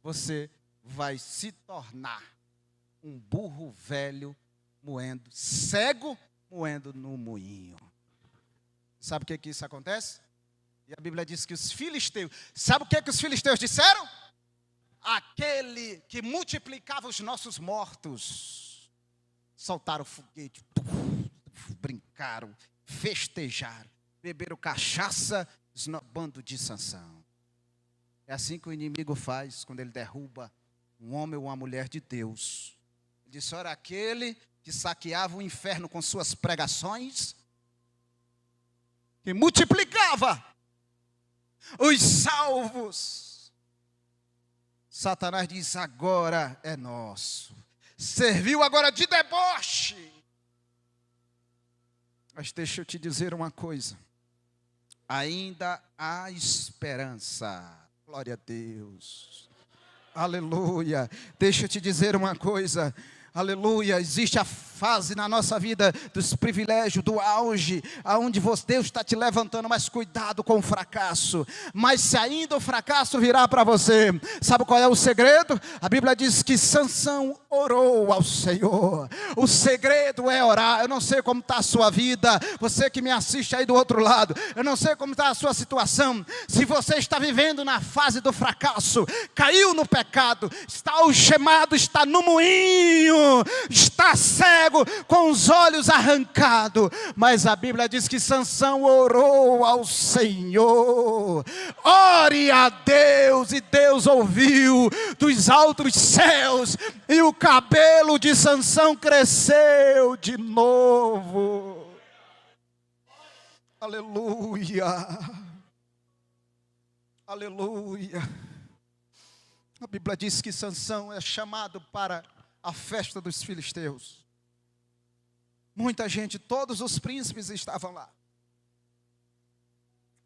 você vai se tornar um burro velho moendo, cego moendo no moinho. Sabe o que isso acontece? E a Bíblia diz que os filisteus, sabe o que os filisteus disseram? Aquele que multiplicava os nossos mortos, soltaram foguete, brincaram, festejaram, beberam cachaça, esnobando de Sansão. É assim que o inimigo faz quando ele derruba um homem ou uma mulher de Deus. Ele disse, ora, aquele que saqueava o inferno com suas pregações, que multiplicava os salvos, Satanás diz, agora é nosso. Serviu agora de deboche. Mas deixa eu te dizer uma coisa. Ainda há esperança. Glória a Deus. Aleluia. Deixa eu te dizer uma coisa. Aleluia, existe a fase na nossa vida dos privilégios, do auge, aonde Deus está te levantando, mas cuidado com o fracasso. Mas se ainda o fracasso virá para você, sabe qual é o segredo? A Bíblia diz que Sansão orou ao Senhor. O segredo é orar. Eu não sei como está a sua vida, você que me assiste aí do outro lado, eu não sei como está a sua situação. Se você está vivendo na fase do fracasso, caiu no pecado, está algemado, está no moinho, está cego, com os olhos arrancados, mas a Bíblia diz que Sansão orou ao Senhor. Ore a Deus, e Deus ouviu dos altos céus, e o cabelo de Sansão cresceu de novo. Aleluia, aleluia. A Bíblia diz que Sansão é chamado para a festa dos filisteus. Muita gente, todos os príncipes estavam lá.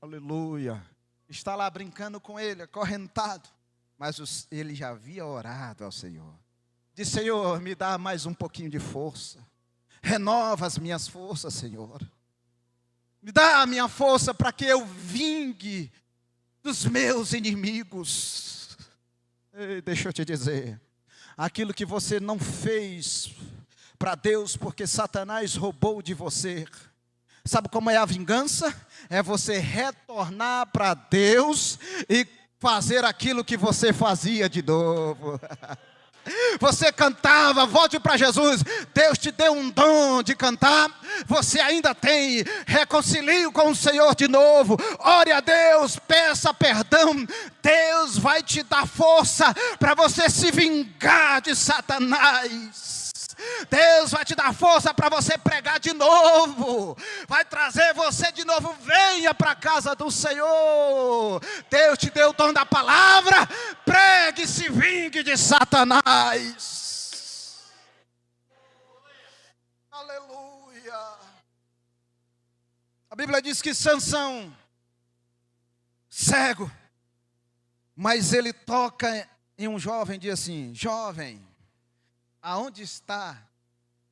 Aleluia. Está lá brincando com ele, acorrentado. Mas ele já havia orado ao Senhor. Disse: Senhor, me dá mais um pouquinho de força. Renova as minhas forças, Senhor. Me dá a minha força para que eu vingue dos meus inimigos. Ei, deixa eu te dizer, aquilo que você não fez para Deus, porque Satanás roubou de você. Sabe como é a vingança? É você retornar para Deus e fazer aquilo que você fazia de novo. Você cantava, volte para Jesus. Deus te deu um dom de cantar, você ainda tem. Reconcilie com o Senhor de novo. Ore a Deus, peça perdão. Deus vai te dar força para você se vingar de Satanás. Deus vai te dar força para você pregar de novo. Vai trazer você de novo. Venha para a casa do Senhor. Deus te deu o dom da palavra. Pregue e se vingue de Satanás. Aleluia. A Bíblia diz que Sansão, cego, mas ele toca em um jovem e diz assim: jovem, aonde está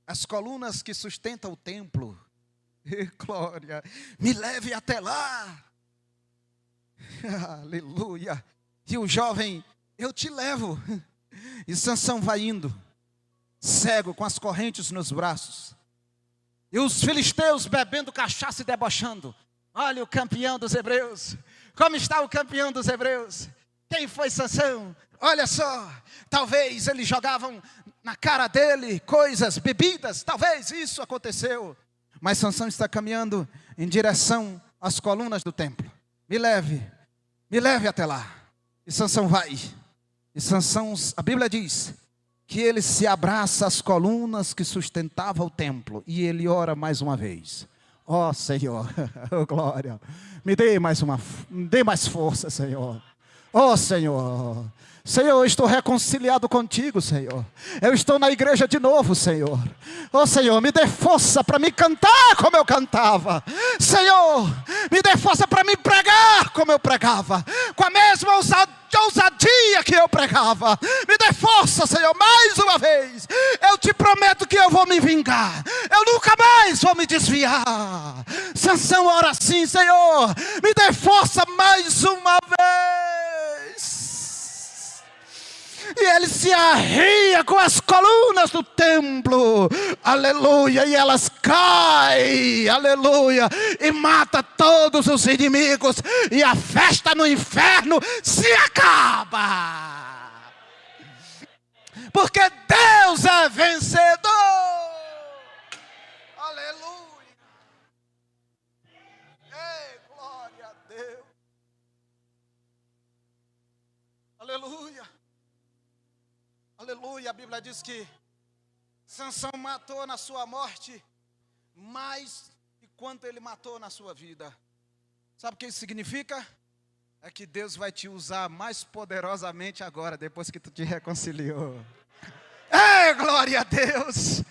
as colunas que sustentam o templo? Glória, me leve até lá. Aleluia. E o jovem: eu te levo. E Sansão vai indo, cego, com as correntes nos braços. E os filisteus bebendo cachaça e debochando. Olha o campeão dos hebreus. Como está o campeão dos hebreus? Quem foi Sansão? Olha só, talvez eles jogavam na cara dele coisas, bebidas, talvez isso aconteceu. Mas Sansão está caminhando em direção às colunas do templo. Me leve até lá. E Sansão vai. E Sansão, a Bíblia diz que ele se abraça às colunas que sustentavam o templo. E ele ora mais uma vez: ó Senhor, oh glória, me dê mais força, Senhor. Ó Senhor, Senhor, eu estou reconciliado contigo, Senhor. Eu estou na igreja de novo, Senhor. Ó Senhor, me dê força para me cantar como eu cantava. Senhor, me dê força para me pregar como eu pregava, com a mesma ousadia que eu pregava. Me dê força, Senhor, mais uma vez. Eu te prometo que eu vou me vingar. Eu nunca mais vou me desviar. Sansão ora assim: Senhor, me dê força mais uma vez. E ele se arria com as colunas do templo, aleluia, e elas caem, aleluia, e mata todos os inimigos, e a festa no inferno se acaba, porque Deus é vencedor, aleluia. Ei, glória a Deus, aleluia. Aleluia, a Bíblia diz que Sansão matou na sua morte mais de quanto ele matou na sua vida. Sabe o que isso significa? É que Deus vai te usar mais poderosamente agora, depois que tu te reconciliou. Ei, glória a Deus!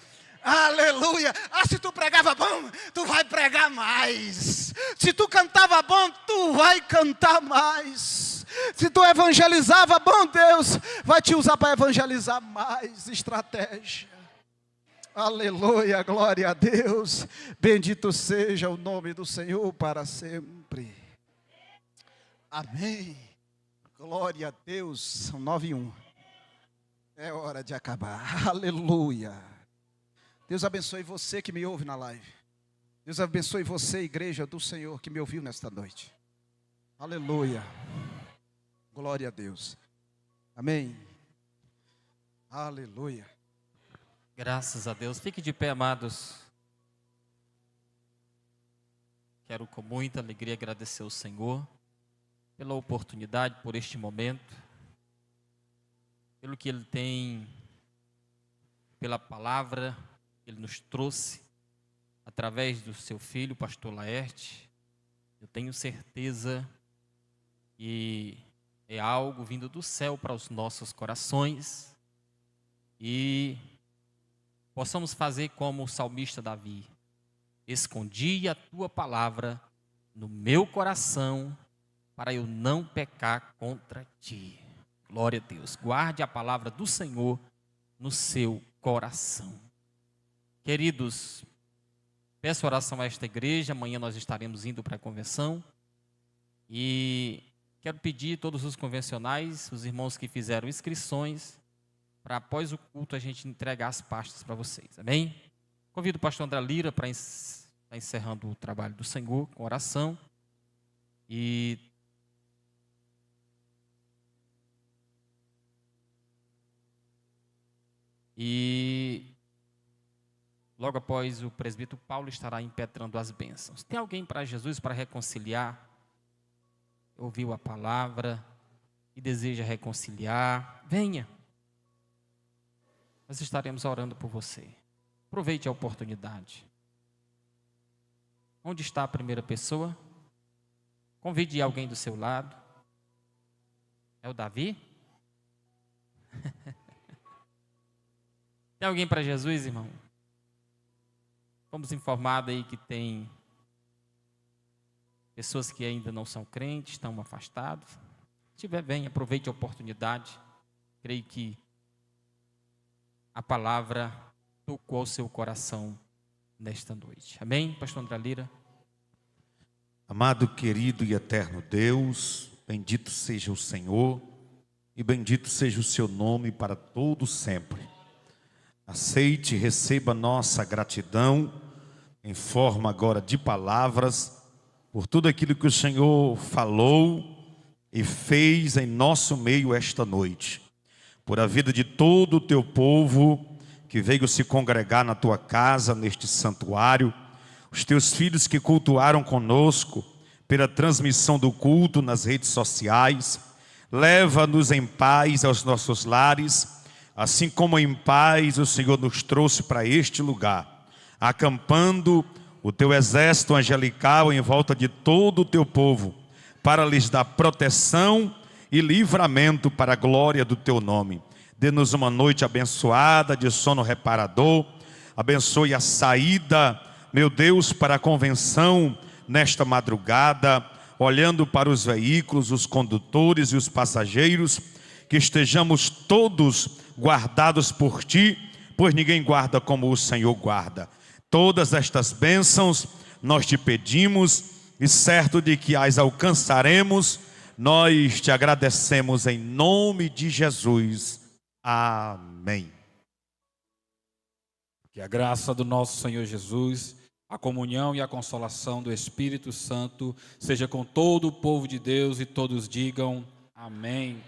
Aleluia! Ah, se tu pregava bom, tu vai pregar mais. Se tu cantava bom, tu vai cantar mais. Se tu evangelizava, bom, Deus vai te usar para evangelizar mais. Estratégia. Aleluia, glória a Deus. Bendito seja o nome do Senhor para sempre. Amém. Glória a Deus. São 9:01. É hora de acabar. Aleluia. Deus abençoe você que me ouve na live. Deus abençoe você, igreja do Senhor, que me ouviu nesta noite. Aleluia. Glória a Deus. Amém. Aleluia. Graças a Deus. Fique de pé, amados. Quero com muita alegria agradecer ao Senhor pela oportunidade, por este momento, pelo que Ele tem, pela palavra que Ele nos trouxe, através do seu filho, pastor Laerte. Eu tenho certeza que é algo vindo do céu para os nossos corações e possamos fazer como o salmista Davi: escondi a tua palavra no meu coração para eu não pecar contra ti. Glória a Deus. Guarde a palavra do Senhor no seu coração. Queridos, peço oração a esta igreja. Amanhã nós estaremos indo para a convenção. E quero pedir a todos os convencionais, os irmãos que fizeram inscrições, para após o culto a gente entregar as pastas para vocês. Amém? Convido o pastor André Lira para estar encerrando o trabalho do Senhor com oração. E logo após o presbítero Paulo estará impetrando as bênçãos. Tem alguém para Jesus para reconciliar? Ouviu a palavra e deseja reconciliar? Venha. Nós estaremos orando por você. Aproveite a oportunidade. Onde está a primeira pessoa? Convide alguém do seu lado. É o Davi? Tem alguém para Jesus, irmão? Fomos informados aí que tem pessoas que ainda não são crentes, estão afastados. Se tiver, bem, aproveite a oportunidade. Creio que a palavra tocou ao seu coração nesta noite. Amém, pastor André Lira? Amado, querido e eterno Deus, bendito seja o Senhor e bendito seja o seu nome para todo sempre. Aceite e receba nossa gratidão em forma agora de palavras por tudo aquilo que o Senhor falou e fez em nosso meio esta noite. Por a vida de todo o teu povo que veio se congregar na tua casa, neste santuário, os teus filhos que cultuaram conosco pela transmissão do culto nas redes sociais. Leva-nos em paz aos nossos lares, assim como em paz o Senhor nos trouxe para este lugar, acampando o teu exército angelical em volta de todo o teu povo, para lhes dar proteção e livramento para a glória do teu nome. Dê-nos uma noite abençoada, de sono reparador. Abençoe a saída, meu Deus, para a convenção nesta madrugada, olhando para os veículos, os condutores e os passageiros, que estejamos todos guardados por ti, pois ninguém guarda como o Senhor guarda. Todas estas bênçãos nós te pedimos, e certo de que as alcançaremos, nós te agradecemos em nome de Jesus. Amém. Que a graça do nosso Senhor Jesus, a comunhão e a consolação do Espírito Santo seja com todo o povo de Deus, e todos digam amém.